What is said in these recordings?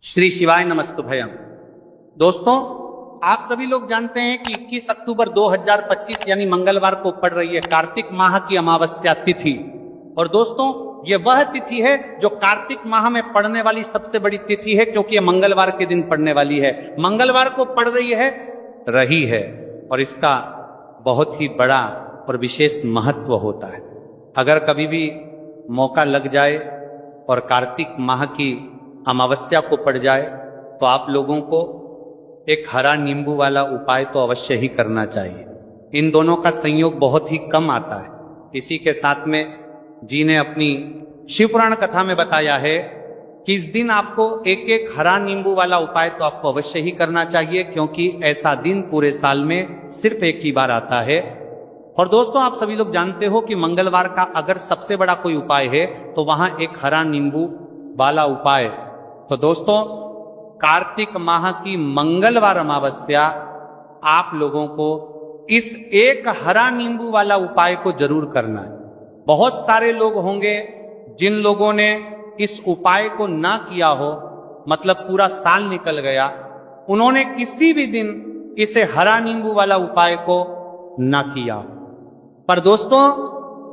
श्री शिवाय नमस्तुभयम। दोस्तों, आप सभी लोग जानते हैं कि 21 अक्टूबर 2025 यानी मंगलवार को पड़ रही है कार्तिक माह की अमावस्या तिथि। और दोस्तों, ये वह तिथि है जो कार्तिक माह में पड़ने वाली सबसे बड़ी तिथि है, क्योंकि ये मंगलवार के दिन पड़ने वाली है। मंगलवार को पड़ रही है और इसका बहुत ही बड़ा और विशेष महत्व होता है। अगर कभी भी मौका लग जाए और कार्तिक माह की अमावस्या को पड़ जाए तो आप लोगों को एक हरा नींबू वाला उपाय तो अवश्य ही करना चाहिए। इन दोनों का संयोग बहुत ही कम आता है। इसी के साथ में जी ने अपनी शिव पुराण कथा में बताया है कि इस दिन आपको एक एक हरा नींबू वाला उपाय तो आपको अवश्य ही करना चाहिए, क्योंकि ऐसा दिन पूरे साल में सिर्फ एक ही बार आता है। और दोस्तों, आप सभी लोग जानते हो कि मंगलवार का अगर सबसे बड़ा कोई उपाय है तो वहां एक हरा नींबू वाला उपाय। तो दोस्तों, कार्तिक माह की मंगलवार अमावस्या आप लोगों को इस एक हरा नींबू वाला उपाय को जरूर करना है। बहुत सारे लोग होंगे जिन लोगों ने इस उपाय को ना किया हो, मतलब पूरा साल निकल गया, उन्होंने किसी भी दिन इसे हरा नींबू वाला उपाय को ना किया। पर दोस्तों,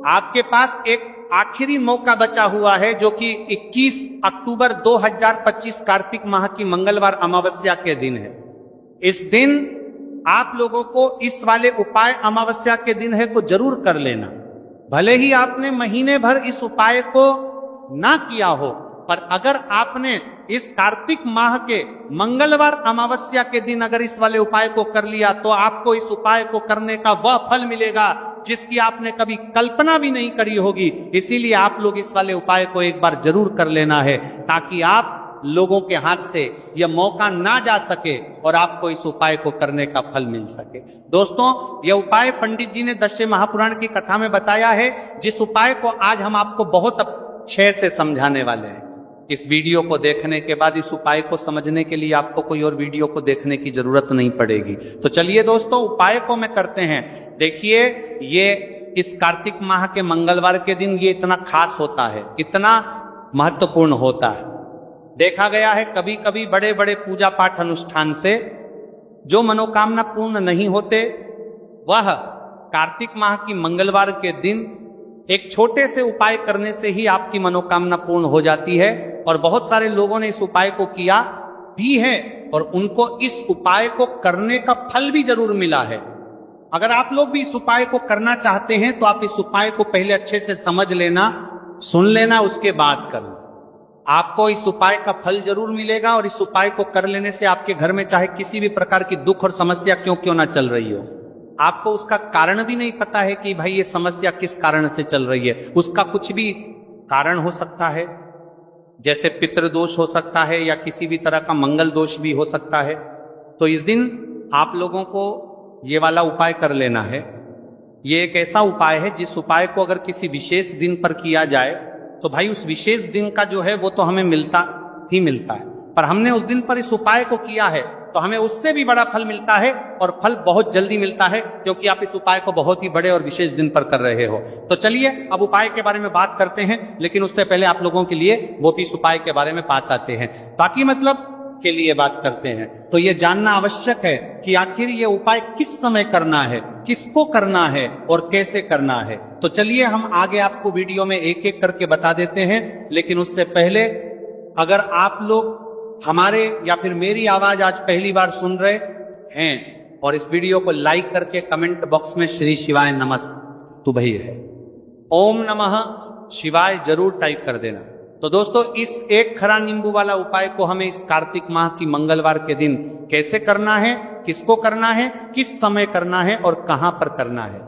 आपके पास एक आखिरी मौका बचा हुआ है, जो कि 21 अक्टूबर 2025 कार्तिक माह की मंगलवार अमावस्या के दिन है। इस दिन आप लोगों को इस वाले उपाय अमावस्या के दिन है को जरूर कर लेना। भले ही आपने महीने भर इस उपाय को ना किया हो, पर अगर आपने इस कार्तिक माह के मंगलवार अमावस्या के दिन अगर इस वाले उपाय को कर लिया तो आपको इस उपाय को करने का वह फल मिलेगा जिसकी आपने कभी कल्पना भी नहीं करी होगी। इसीलिए आप लोग इस वाले उपाय को एक बार जरूर कर लेना है, ताकि आप लोगों के हाथ से यह मौका ना जा सके और आपको इस उपाय को करने का फल मिल सके। दोस्तों, यह उपाय पंडित जी ने दश महापुराण की कथा में बताया है, जिस उपाय को आज हम आपको बहुत अच्छे से समझाने वाले हैं। इस वीडियो को देखने के बाद इस उपाय को समझने के लिए आपको कोई और वीडियो को देखने की जरूरत नहीं पड़ेगी। तो चलिए दोस्तों, उपाय को मैं करते हैं। देखिए, ये इस कार्तिक माह के मंगलवार के दिन ये इतना खास होता है, इतना महत्वपूर्ण होता है। देखा गया है कभी कभी बड़े बड़े पूजा पाठ अनुष्ठान से जो मनोकामना पूर्ण नहीं होते, वह कार्तिक माह की मंगलवार के दिन एक छोटे से उपाय करने से ही आपकी मनोकामना पूर्ण हो जाती है। और बहुत सारे लोगों ने इस उपाय को किया भी है और उनको इस उपाय को करने का फल भी जरूर मिला है। अगर आप लोग भी इस उपाय को करना चाहते हैं तो आप इस उपाय को पहले अच्छे से समझ लेना, सुन लेना, उसके बाद करना। आपको इस उपाय का फल जरूर मिलेगा और इस उपाय को कर लेने से आपके घर में चाहे किसी भी प्रकार की दुख और समस्या क्यों ना चल रही हो, आपको उसका कारण भी नहीं पता है कि भाई ये समस्या किस कारण से चल रही है, उसका कुछ भी कारण हो सकता है, जैसे पितृदोष हो सकता है या किसी भी तरह का मंगल दोष भी हो सकता है। तो इस दिन आप लोगों को ये वाला उपाय कर लेना है। ये एक ऐसा उपाय है जिस उपाय को अगर किसी विशेष दिन पर किया जाए तो भाई उस विशेष दिन का जो है वो तो हमें मिलता ही मिलता है, पर हमने उस दिन पर इस उपाय को किया है तो हमें उससे भी बड़ा फल मिलता है, और फल बहुत जल्दी मिलता है, क्योंकि आप इस उपाय को बहुत ही बड़े और विशेष दिन पर कर रहे हो। तो चलिए अब उपाय के बारे में बात करते हैं, लेकिन उससे पहले आप लोगों के लिए वो भी इस उपाय के बारे में बात आते हैं, बाकी मतलब के लिए बात करते हैं। तो ये जानना आवश्यक है कि आखिर ये उपाय किस समय करना है, किसको करना है और कैसे करना है। तो चलिए हम आगे आपको वीडियो में एक एक करके बता देते हैं, लेकिन उससे पहले अगर आप लोग हमारे या फिर मेरी आवाज आज पहली बार सुन रहे हैं और इस वीडियो को लाइक करके कमेंट बॉक्स में श्री शिवाय नमस्तुभयम् ओम नमः शिवाय जरूर टाइप कर देना। तो दोस्तों, इस एक खरा नींबू वाला उपाय को हमें इस कार्तिक माह की मंगलवार के दिन कैसे करना है, किसको करना है, किस समय करना है और कहां पर करना है,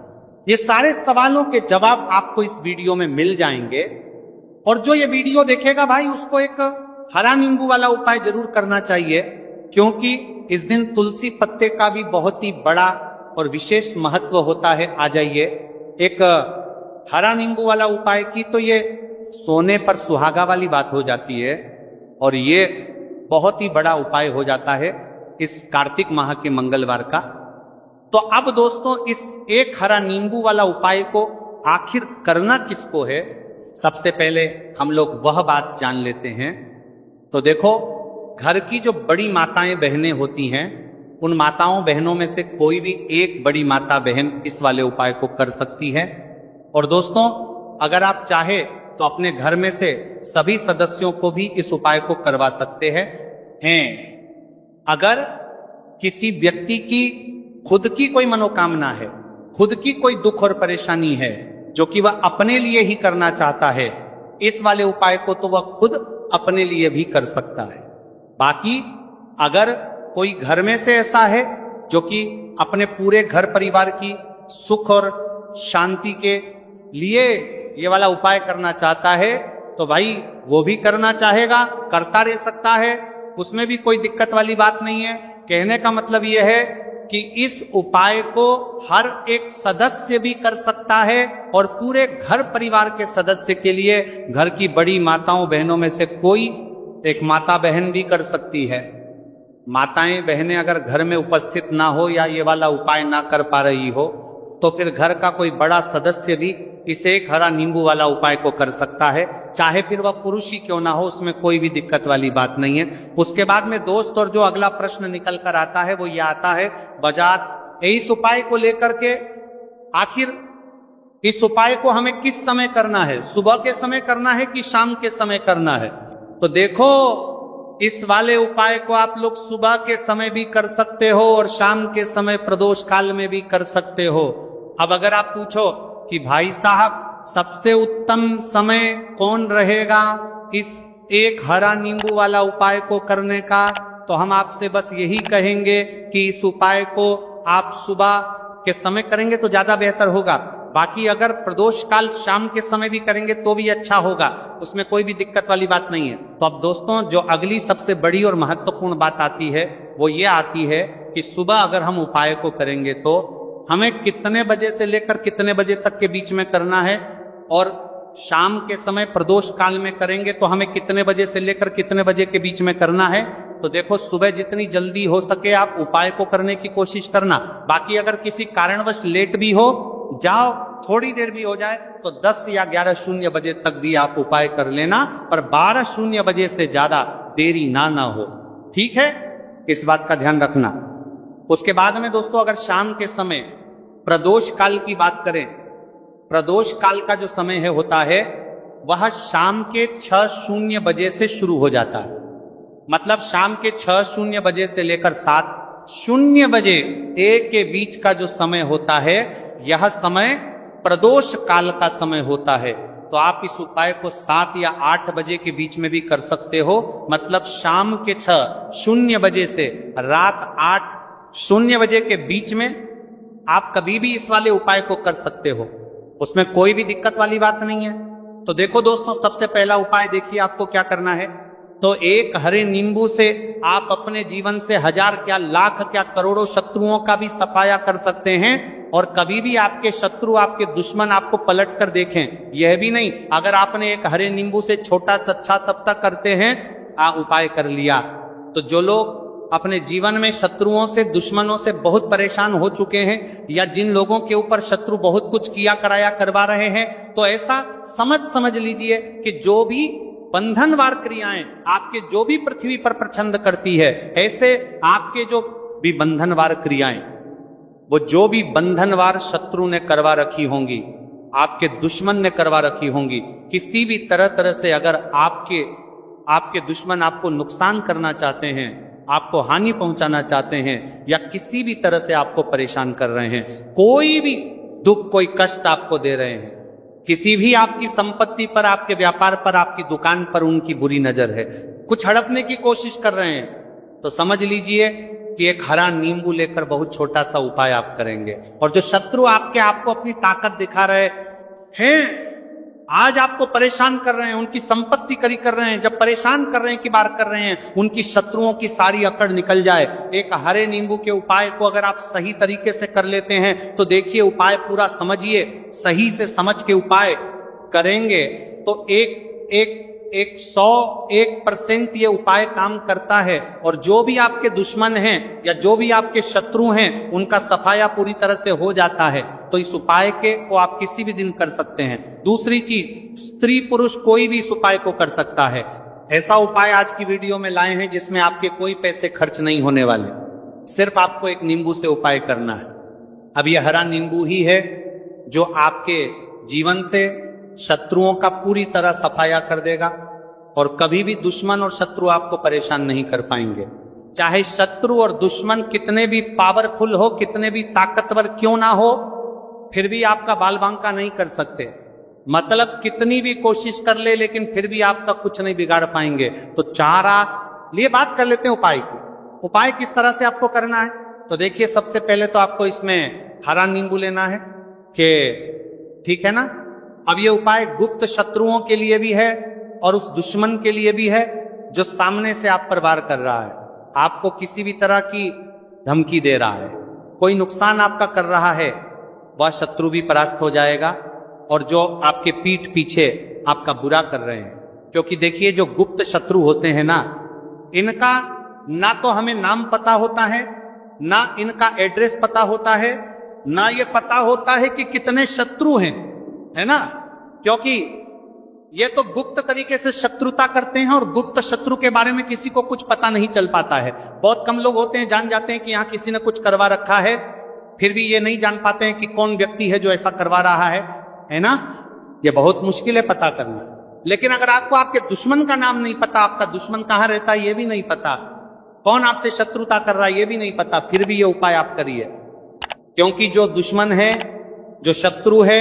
ये सारे सवालों के जवाब आपको इस वीडियो में मिल जाएंगे। और जो ये वीडियो देखेगा भाई, उसको एक हरा नींबू वाला उपाय जरूर करना चाहिए, क्योंकि इस दिन तुलसी पत्ते का भी बहुत ही बड़ा और विशेष महत्व होता है। आ जाइए, एक हरा नींबू वाला उपाय की तो ये सोने पर सुहागा वाली बात हो जाती है, और ये बहुत ही बड़ा उपाय हो जाता है इस कार्तिक माह के मंगलवार का। तो अब दोस्तों, इस एक हरा नींबू वाला उपाय को आखिर करना किसको है, सबसे पहले हम लोग वह बात जान लेते हैं। तो देखो, घर की जो बड़ी माताएं बहनें होती हैं, उन माताओं बहनों में से कोई भी एक बड़ी माता बहन इस वाले उपाय को कर सकती है। और दोस्तों, अगर आप चाहे तो अपने घर में से सभी सदस्यों को भी इस उपाय को करवा सकते हैं। अगर किसी व्यक्ति की खुद की कोई मनोकामना है, खुद की कोई दुख और परेशानी है जो कि वह अपने लिए ही करना चाहता है, इस वाले उपाय को तो वह खुद अपने लिए भी कर सकता है। बाकी अगर कोई घर में से ऐसा है जो कि अपने पूरे घर परिवार की सुख और शांति के लिए ये वाला उपाय करना चाहता है, तो भाई वो भी करना चाहेगा, करता रह सकता है, उसमें भी कोई दिक्कत वाली बात नहीं है। कहने का मतलब यह है कि इस उपाय को हर एक सदस्य भी कर सकता है और पूरे घर परिवार के सदस्य के लिए घर की बड़ी माताओं बहनों में से कोई एक माता बहन भी कर सकती है। माताएं बहनें अगर घर में उपस्थित ना हो या ये वाला उपाय ना कर पा रही हो, तो फिर घर का कोई बड़ा सदस्य भी इस एक हरा नींबू वाला उपाय को कर सकता है, चाहे फिर वह पुरुष ही क्यों ना हो, उसमें कोई भी दिक्कत वाली बात नहीं है। उसके बाद में दोस्त और जो अगला प्रश्न निकल कर आता है वो ये आता है, बजात इस उपाय को लेकर के आखिर इस उपाय को हमें किस समय करना है, सुबह के समय करना है कि शाम के समय करना है? तो देखो, इस वाले उपाय को आप लोग सुबह के समय भी कर सकते हो और शाम के समय प्रदोष काल में भी कर सकते हो। अब अगर आप पूछो कि भाई साहब सबसे उत्तम समय कौन रहेगा इस एक हरा नींबू वाला उपाय को करने का, तो हम आपसे बस यही कहेंगे कि इस उपाय को आप सुबह के समय करेंगे तो ज्यादा बेहतर होगा। बाकी अगर प्रदोष काल शाम के समय भी करेंगे तो भी अच्छा होगा, उसमें कोई भी दिक्कत वाली बात नहीं है। तो अब दोस्तों, जो अगली सबसे बड़ी और महत्वपूर्ण बात आती है वो ये आती है कि सुबह अगर हम उपाय को करेंगे तो हमें कितने बजे से लेकर कितने बजे तक के बीच में करना है, और शाम के समय प्रदोष काल में करेंगे तो हमें कितने बजे से लेकर कितने बजे के बीच में करना है। तो देखो, सुबह जितनी जल्दी हो सके आप उपाय को करने की कोशिश करना। बाकी अगर किसी कारणवश लेट भी हो जाओ, थोड़ी देर भी हो जाए तो 10 या 11:00 बजे तक भी आप उपाय कर लेना, पर 12:00 बजे से ज्यादा देरी ना हो, ठीक है? इस बात का ध्यान रखना। उसके बाद में दोस्तों, अगर शाम के समय प्रदोष काल की बात करें, प्रदोष काल का जो समय है होता है वह शाम के 6:00 बजे से शुरू हो जाता है। मतलब शाम के 6:00 बजे से लेकर 7:00 बजे के बीच का जो समय होता है, यह समय प्रदोष काल का समय होता है। तो आप इस उपाय को 7 या 8 बजे के बीच में भी कर सकते हो। मतलब शाम के 6:00 बजे से रात 8:00 बजे के बीच में आप कभी भी इस वाले उपाय को कर सकते हो, उसमें कोई भी दिक्कत वाली बात नहीं है। तो देखो दोस्तों, सबसे पहला उपाय देखिए आपको क्या करना है। तो एक हरे नींबू से आप अपने जीवन से 1000 क्या लाख क्या करोड़ों शत्रुओं का भी सफाया कर सकते हैं। और कभी भी आपके शत्रु, आपके दुश्मन आपको पलट कर देखें, यह भी नहीं, अगर आपने एक हरे नींबू से छोटा सच्चा तब तक करते हैं उपाय कर लिया, तो जो लोग अपने जीवन में शत्रुओं से, दुश्मनों से बहुत परेशान हो चुके हैं, या जिन लोगों के ऊपर शत्रु बहुत कुछ किया कराया करवा रहे हैं, तो ऐसा समझ लीजिए कि जो भी बंधनवार क्रियाएं आपके जो भी पृथ्वी पर प्रचंड करती है, ऐसे आपके जो भी बंधनवार क्रियाएं, वो जो भी बंधनवार शत्रु ने करवा रखी होंगी, आपके दुश्मन ने करवा रखी होंगी, किसी भी तरह से अगर आपके दुश्मन आपको नुकसान करना चाहते हैं, आपको हानि पहुंचाना चाहते हैं, या किसी भी तरह से आपको परेशान कर रहे हैं, कोई भी दुख, कोई कष्ट आपको दे रहे हैं, किसी भी आपकी संपत्ति पर, आपके व्यापार पर, आपकी दुकान पर उनकी बुरी नजर है, कुछ हड़पने की कोशिश कर रहे हैं, तो समझ लीजिए कि एक हरा नींबू लेकर बहुत छोटा सा उपाय आप करेंगे। और जो शत्रु आपको अपनी ताकत दिखा रहे हैं, आज आपको परेशान कर रहे हैं, उनकी संपत्ति करी कर रहे हैं, जब परेशान कर रहे हैं कि बार कर रहे हैं, उनकी शत्रुओं की सारी अकड़ निकल जाए। एक हरे नींबू के उपाय को अगर आप सही तरीके से कर लेते हैं, तो देखिए उपाय पूरा समझिए, सही से समझ के उपाय करेंगे तो 101% ये उपाय काम करता है। और जो भी आपके दुश्मन हैं या जो भी आपके शत्रु हैं, उनका सफाया पूरी तरह से हो जाता है। तो इस उपाय को आप किसी भी दिन कर सकते हैं। दूसरी चीज, स्त्री पुरुष कोई भी इस उपाय को कर सकता है। ऐसा उपाय आज की वीडियो में लाए हैं जिसमें आपके कोई पैसे खर्च नहीं होने वाले, सिर्फ आपको एक नींबू से उपाय करना है। अब यह हरा नींबू ही है जो आपके जीवन से शत्रुओं का पूरी तरह सफाया कर देगा और कभी भी दुश्मन और शत्रु आपको परेशान नहीं कर पाएंगे। चाहे शत्रु और दुश्मन कितने भी पावरफुल हो, कितने भी ताकतवर क्यों ना हो, फिर भी आपका बाल बांका नहीं कर सकते। मतलब कितनी भी कोशिश कर ले लेकिन फिर भी आपका कुछ नहीं बिगाड़ पाएंगे। तो लिए बात कर लेते हैं उपाय की। उपाय किस तरह से आपको करना है, तो देखिए सबसे पहले तो आपको इसमें हरा नींबू लेना है कि ठीक है ना। अब ये उपाय गुप्त शत्रुओं के लिए भी है और उस दुश्मन के लिए भी है जो सामने से आप पर वार कर रहा है, आपको किसी भी तरह की धमकी दे रहा है, कोई नुकसान आपका कर रहा है, वह शत्रु भी परास्त हो जाएगा। और जो आपके पीठ पीछे आपका बुरा कर रहे हैं, क्योंकि देखिए जो गुप्त शत्रु होते हैं ना, इनका ना तो हमें नाम पता होता है, ना इनका एड्रेस पता होता है, ना ये पता होता है कि कितने शत्रु हैं, है ना। क्योंकि ये तो गुप्त तरीके से शत्रुता करते हैं और गुप्त शत्रु के बारे में किसी को कुछ पता नहीं चल पाता है। बहुत कम लोग होते हैं जान जाते हैं कि यहां किसी ने कुछ करवा रखा है, फिर भी ये नहीं जान पाते हैं कि कौन व्यक्ति है जो ऐसा करवा रहा है ना। ये बहुत मुश्किल है पता करना। लेकिन अगर आपको आपके दुश्मन का नाम नहीं पता, आपका दुश्मन कहां रहता है ये भी नहीं पता, कौन आपसे शत्रुता कर रहा है ये भी नहीं पता, फिर भी ये उपाय आप करिए। क्योंकि जो दुश्मन है, जो शत्रु है,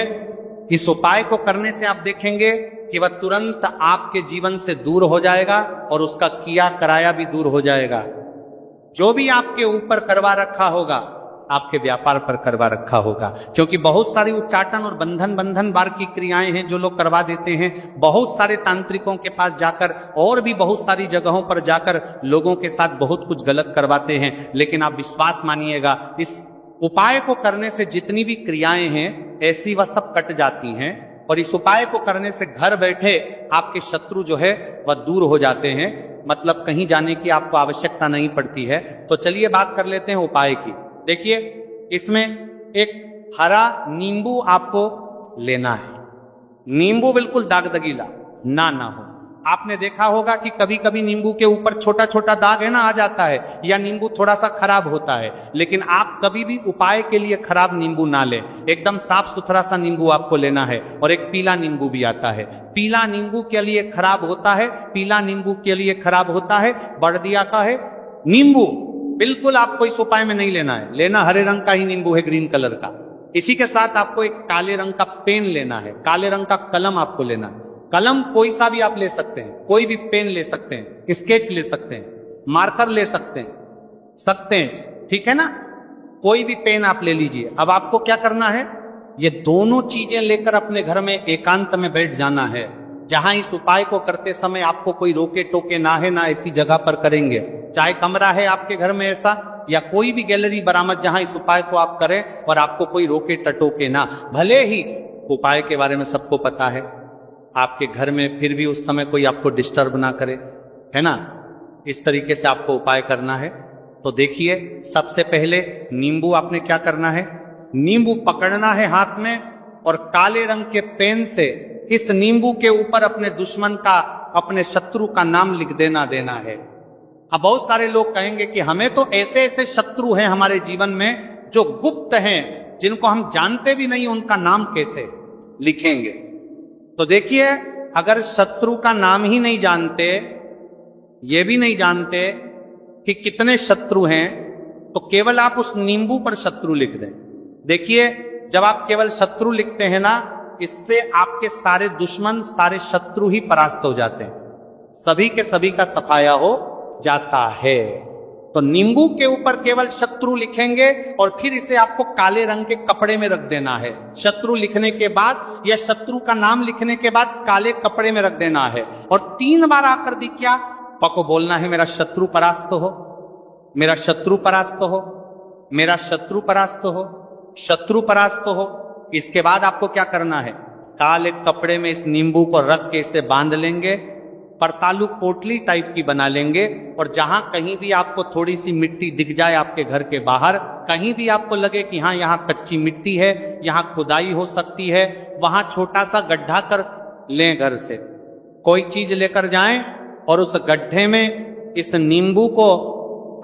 इस उपाय को करने से आप देखेंगे कि वह तुरंत आपके जीवन से दूर हो जाएगा और उसका किया कराया भी दूर हो जाएगा। जो भी आपके ऊपर करवा रखा होगा, आपके व्यापार पर करवा रखा होगा। क्योंकि बहुत सारी उच्चाटन और बंधन बार की क्रियाएं हैं जो लोग करवा देते हैं। बहुत सारे तांत्रिकों के पास जाकर और भी बहुत सारी जगहों पर जाकर लोगों के साथ बहुत कुछ गलत करवाते हैं। लेकिन आप विश्वास मानिएगा, इस उपाय को करने से जितनी भी क्रियाएं हैं ऐसी वह सब कट जाती हैं। और इस उपाय को करने से घर बैठे आपके शत्रु जो है वह दूर हो जाते हैं। मतलब कहीं जाने की आपको आवश्यकता नहीं पड़ती है। तो चलिए बात कर लेते हैं उपाय की। देखिए इसमें एक हरा नींबू आपको लेना है। नींबू बिल्कुल दागदगीला ना हो। आपने देखा होगा कि कभी कभी नींबू के ऊपर छोटा छोटा दाग है ना आ जाता है, या नींबू थोड़ा सा खराब होता है। लेकिन आप कभी भी उपाय के लिए खराब नींबू ना लें, एकदम साफ सुथरा सा नींबू आपको लेना है। और एक पीला नींबू भी आता है, पीला नींबू के लिए खराब होता है, पीला नींबू के लिए खराब होता है बड़दिया का है नींबू। बिल्कुल आपको इस उपाय में नहीं लेना है, लेना हरे रंग का ही नींबू है, ग्रीन कलर का। इसी के साथ आपको एक काले रंग का पेन लेना है, काले रंग का कलम आपको लेना है। कलम कोई सा भी आप ले सकते हैं, कोई भी पेन ले सकते हैं, स्केच ले सकते हैं, मार्कर ले सकते हैं, ठीक है ना। कोई भी पेन आप ले लीजिए। अब आपको क्या करना है, ये दोनों चीजें लेकर अपने घर में एकांत में बैठ जाना है, जहां इस उपाय को करते समय आपको कोई रोके टोके ना है, ना ऐसी जगह पर करेंगे। चाहे कमरा है आपके घर में ऐसा, या कोई भी गैलरी बरामद जहां इस उपाय को आप करें और आपको कोई रोके टटोके ना। भले ही उपाय के बारे में सबको पता है आपके घर में, फिर भी उस समय कोई आपको डिस्टर्ब ना करे, है ना। इस तरीके से आपको उपाय करना है। तो देखिए सबसे पहले नींबू आपने क्या करना है, नींबू पकड़ना है हाथ में और काले रंग के पेन से इस नींबू के ऊपर अपने दुश्मन का, अपने शत्रु का नाम लिख देना है। अब बहुत सारे लोग कहेंगे कि हमें तो ऐसे ऐसे शत्रु हैं हमारे जीवन में जो गुप्त हैं, जिनको हम जानते भी नहीं, उनका नाम कैसे लिखेंगे। तो देखिए अगर शत्रु का नाम ही नहीं जानते, ये भी नहीं जानते कि कितने शत्रु हैं, तो केवल आप उस नींबू पर शत्रु लिख दें। देखिए जब आप केवल शत्रु लिखते हैं ना, इससे आपके सारे दुश्मन, सारे शत्रु ही परास्त हो जाते हैं, सभी के सभी का सफाया हो जाता है। तो नींबू के ऊपर केवल शत्रु लिखेंगे और फिर इसे आपको काले रंग के कपड़े में रख देना है। शत्रु लिखने के बाद या शत्रु का नाम लिखने के बाद काले कपड़े में रख देना है और 3 बार आकर दिखिया पको बोलना है, मेरा शत्रु परास्त हो, मेरा शत्रु परास्त हो, मेरा शत्रु परास्त हो, शत्रु परास्त हो। इसके बाद आपको क्या करना है, काले कपड़े में इस नींबू को रख के इसे बांध लेंगे, परतालू पोटली टाइप की बना लेंगे। और जहां कहीं भी आपको थोड़ी सी मिट्टी दिख जाए आपके घर के बाहर, कहीं भी आपको लगे कि हाँ यहाँ कच्ची मिट्टी है, यहाँ खुदाई हो सकती है, वहां छोटा सा गड्ढा कर लें, घर से कोई चीज लेकर जाएं और उस गड्ढे में इस नींबू को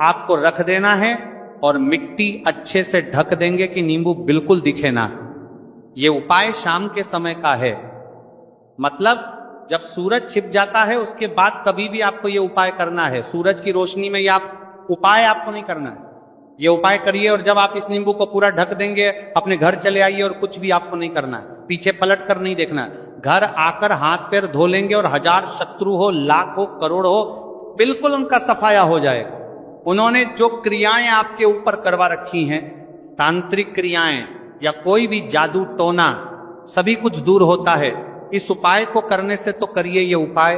आपको रख देना है और मिट्टी अच्छे से ढक देंगे कि नींबू बिल्कुल दिखे ना। ये उपाय शाम के समय का है, मतलब जब सूरज छिप जाता है उसके बाद कभी भी आपको ये उपाय करना है। सूरज की रोशनी में ये उपाय आपको नहीं करना है, ये उपाय करिए और जब आप इस नींबू को पूरा ढक देंगे अपने घर चले आइए और कुछ भी आपको नहीं करना है, पीछे पलट कर नहीं देखना है। घर आकर हाथ पैर धो लेंगे और 1000 शत्रु हो, लाख हो, करोड़ हो, बिल्कुल उनका सफाया हो जाएगा। उन्होंने जो क्रियाएं आपके ऊपर करवा रखी हैं, तांत्रिक क्रियाएं या कोई भी जादू टोना, सभी कुछ दूर होता है। इस उपाय को करने से तो करिए ये उपाय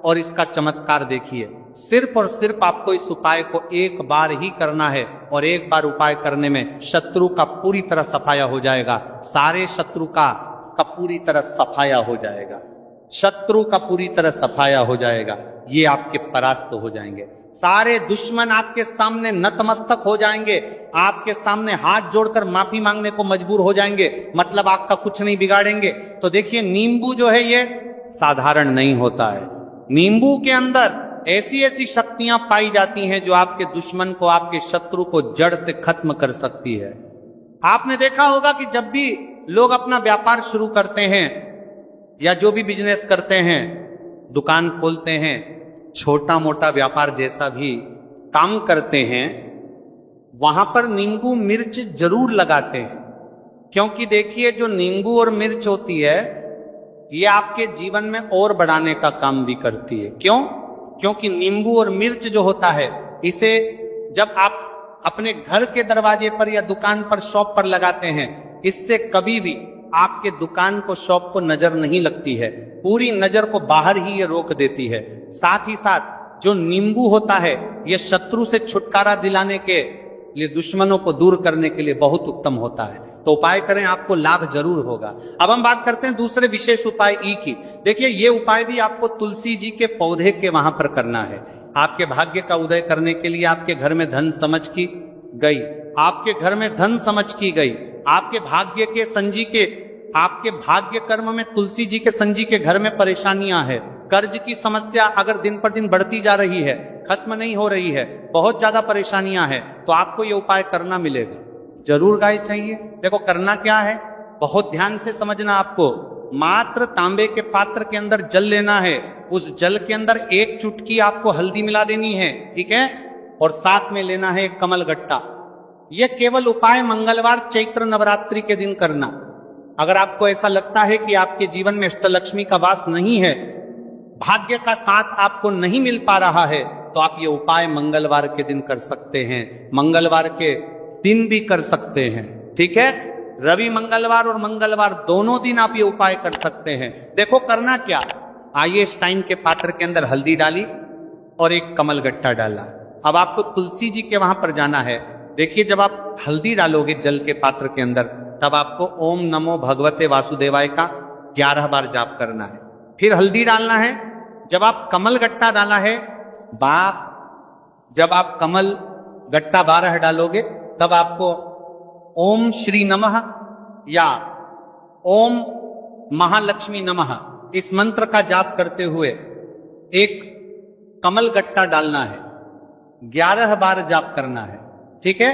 और इसका चमत्कार देखिए। सिर्फ और सिर्फ आपको इस उपाय को एक बार ही करना है और एक बार उपाय करने में शत्रु का पूरी तरह सफाया हो जाएगा। सारे शत्रु का पूरी तरह सफाया हो जाएगा, शत्रु का पूरी तरह सफाया हो जाएगा। ये आपके परास्त हो जाएंगे, सारे दुश्मन आपके सामने नतमस्तक हो जाएंगे, आपके सामने हाथ जोड़कर माफी मांगने को मजबूर हो जाएंगे, मतलब आपका कुछ नहीं बिगाड़ेंगे। तो देखिए नींबू जो है ये साधारण नहीं होता है। नींबू के अंदर ऐसी ऐसी शक्तियां पाई जाती हैं जो आपके दुश्मन को, आपके शत्रु को जड़ से खत्म कर सकती है। आपने देखा होगा कि जब भी लोग अपना व्यापार शुरू करते हैं या जो भी बिजनेस करते हैं, दुकान खोलते हैं, छोटा मोटा व्यापार जैसा भी काम करते हैं, वहां पर नींबू मिर्च जरूर लगाते हैं। क्योंकि देखिए जो नींबू और मिर्च होती है ये आपके जीवन में और बढ़ाने का काम भी करती है। क्यों? क्योंकि नींबू और मिर्च जो होता है, इसे जब आप अपने घर के दरवाजे पर या दुकान पर, शॉप पर लगाते हैं, इससे कभी भी आपके दुकान को, शॉप को नजर नहीं लगती है, पूरी नजर को बाहर ही ये रोक देती है। साथ ही साथ जो नींबू होता है ये शत्रु से छुटकारा दिलाने के लिए, दुश्मनों को दूर करने के लिए बहुत उत्तम होता है। तो उपाय करें, आपको लाभ जरूर होगा। अब हम बात करते हैं दूसरे विशेष उपाय ई की। देखिए ये उपाय भी आपको तुलसी जी के पौधे के वहां पर करना है। आपके भाग्य का उदय करने के लिए आपके घर में धन समझ की गई, आपके घर में धन समझ की गई, आपके भाग्य के संजी के, आपके भाग्य कर्म में तुलसी जी के संजी के घर में परेशानियां है, कर्ज की समस्या अगर दिन पर दिन बढ़ती जा रही है, खत्म नहीं हो रही है, बहुत ज्यादा परेशानियां हैं, तो आपको ये उपाय करना मिलेगा। जरूर गाय चाहिए। देखो करना क्या है, बहुत ध्यान से समझना। आपको मात्र तांबे के पात्र के अंदर जल लेना है, उस जल के अंदर 1 चुटकी आपको हल्दी मिला देनी है, ठीक है, और साथ में लेना है एक कमल गट्टा। यह केवल उपाय मंगलवार चैत्र नवरात्रि के दिन करना। अगर आपको ऐसा लगता है कि आपके जीवन में अष्टलक्ष्मी का वास नहीं है, भाग्य का साथ आपको नहीं मिल पा रहा है, तो आप ये उपाय मंगलवार के दिन कर सकते हैं, मंगलवार के दिन भी कर सकते हैं, ठीक है। रवि मंगलवार और मंगलवार दोनों दिन आप ये उपाय कर सकते हैं। देखो करना क्या, आइए इस टाइम के पात्र के अंदर हल्दी डाली और एक कमल गट्टा डाला। अब आपको तुलसी जी के वहां पर जाना है। देखिए जब आप हल्दी डालोगे जल के पात्र के अंदर, तब आपको ओम नमो भगवते वासुदेवाय का 11 बार जाप करना है। फिर हल्दी डालना है। जब आप कमल गट्टा डाला है, जब आप कमल गट्टा 12 डालोगे, तब आपको ओम श्री नमः या ओम महालक्ष्मी नमः इस मंत्र का जाप करते हुए एक कमल गट्टा डालना है, 11 बार जाप करना है, ठीक है।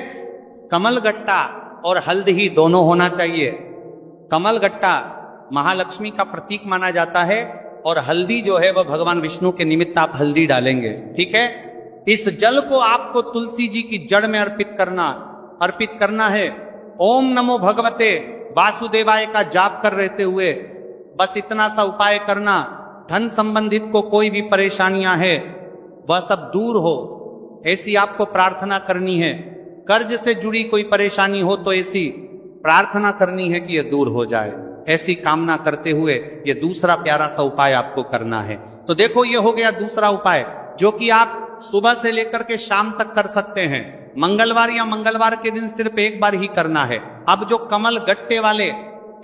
कमल गट्टा और हल्दी दोनों होना चाहिए। कमल गट्टा महालक्ष्मी का प्रतीक माना जाता है और हल्दी जो है वह भगवान विष्णु के निमित्त आप हल्दी डालेंगे, ठीक है। इस जल को आपको तुलसी जी की जड़ में अर्पित करना है। ओम नमो भगवते वासुदेवाय का जाप कर रहते हुए बस इतना सा उपाय करना। धन संबंधित को कोई भी परेशानियां है वह सब दूर हो, ऐसी आपको प्रार्थना करनी है। कर्ज से जुड़ी कोई परेशानी हो तो ऐसी प्रार्थना करनी है कि यह दूर हो जाए। ऐसी कामना करते हुए यह दूसरा प्यारा सा उपाय आपको करना है। तो देखो ये हो गया दूसरा उपाय, जो कि आप सुबह से लेकर के शाम तक कर सकते हैं। मंगलवार या मंगलवार के दिन सिर्फ एक बार ही करना है। अब जो कमल गट्टे वाले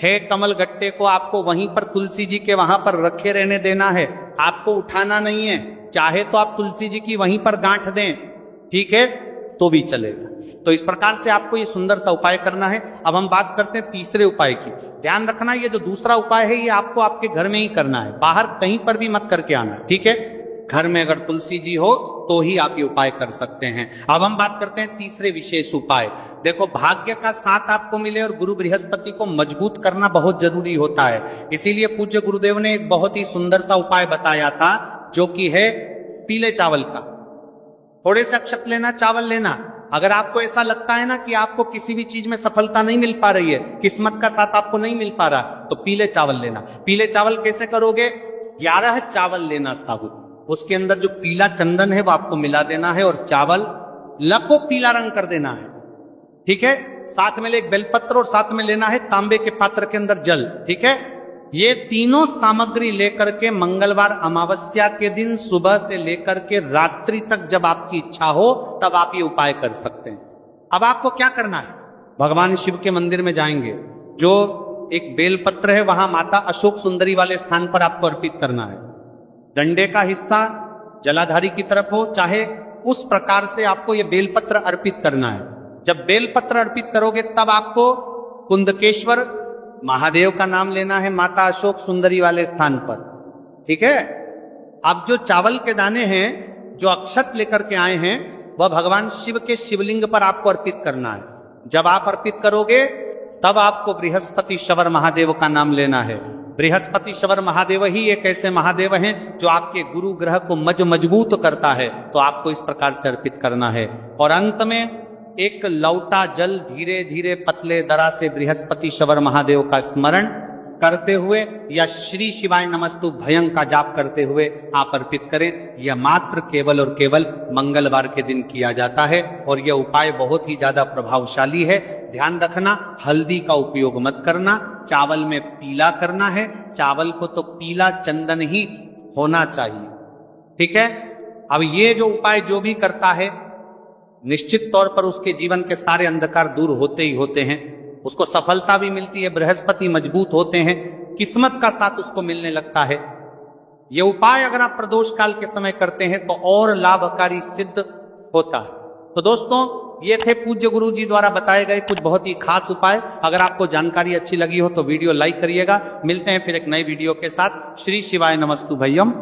है, कमल गट्टे को आपको वहीं पर तुलसी जी के वहां पर रखे रहने देना है, आपको उठाना नहीं है। चाहे तो आप तुलसी जी की वहीं पर गांठ दें, ठीक है, तो भी चलेगा। तो इस प्रकार से आपको ये सुंदर सा उपाय करना है। अब हम बात करते हैं तीसरे उपाय की। ध्यान रखना, ये जो दूसरा उपाय है ये आपको आपके घर में ही करना है, बाहर कहीं पर भी मत करके आना, ठीक है। घर में अगर तुलसी जी हो तो ही आप ये उपाय कर सकते हैं। अब हम बात करते हैं तीसरे विशेष उपाय। देखो, भाग्य का साथ आपको मिले और गुरु बृहस्पति को मजबूत करना बहुत जरूरी होता है। इसीलिए पूज्य गुरुदेव ने एक बहुत ही सुंदर सा उपाय बताया था, जो कि है पीले चावल का। थोड़े से अक्षत लेना, चावल लेना। अगर आपको ऐसा लगता है ना कि आपको किसी भी चीज में सफलता नहीं मिल पा रही है, किस्मत का साथ आपको नहीं मिल पा रहा, तो पीले चावल लेना। पीले चावल कैसे करोगे? 11 चावल लेना साबुत, उसके अंदर जो पीला चंदन है वो आपको मिला देना है और चावल लको पीला रंग कर देना है। ठीक है? साथ में ले एक बेलपत्र और साथ में लेना है तांबे के पात्र के अंदर जल। ठीक है? ये तीनों सामग्री लेकर के मंगलवार अमावस्या के दिन सुबह से लेकर के रात्रि तक जब आपकी इच्छा हो तब आप ये उपाय कर सकते हैं। अब आपको क्या करना है? भगवान शिव के मंदिर में जाएंगे, जो एक बेलपत्र है वहां माता अशोक सुंदरी वाले स्थान पर आपको अर्पित करना है। डंडे का हिस्सा जलाधारी की तरफ हो, चाहे उस प्रकार से आपको यह बेलपत्र अर्पित करना है। जब बेलपत्र अर्पित करोगे तब आपको कुंदकेश्वर महादेव का नाम लेना है माता अशोक सुंदरी वाले स्थान पर। ठीक है? अब जो चावल के दाने हैं, जो अक्षत लेकर के आए हैं, वह भगवान शिव के शिवलिंग पर आपको अर्पित करना है। जब आप अर्पित करोगे तब आपको बृहस्पति शवर महादेव का नाम लेना है। बृहस्पति शवर महादेव ही एक ऐसे महादेव हैं जो आपके गुरु ग्रह को मजबूत करता है, तो आपको इस प्रकार से अर्पित करना है। और अंत में एक लौटा जल धीरे धीरे पतले दरा से बृहस्पति शवर महादेव का स्मरण करते हुए या श्री शिवाय नमस्तु भयं का जाप करते हुए आप अर्पित करें। यह मात्र केवल और केवल मंगलवार के दिन किया जाता है और यह उपाय बहुत ही ज्यादा प्रभावशाली है। ध्यान रखना, हल्दी का उपयोग मत करना, चावल में पीला करना है। चावल को तो पीला चंदन ही होना चाहिए। ठीक है? अब ये जो उपाय जो भी करता है, निश्चित तौर पर उसके जीवन के सारे अंधकार दूर होते ही होते हैं, उसको सफलता भी मिलती है, बृहस्पति मजबूत होते हैं, किस्मत का साथ उसको मिलने लगता है। यह उपाय अगर आप प्रदोष काल के समय करते हैं तो और लाभकारी सिद्ध होता है। तो दोस्तों, ये थे पूज्य गुरु जी द्वारा बताए गए कुछ बहुत ही खास उपाय। अगर आपको जानकारी अच्छी लगी हो तो वीडियो लाइक करिएगा। मिलते हैं फिर एक नई वीडियो के साथ। श्री शिवाय नमस्तु भय्यम।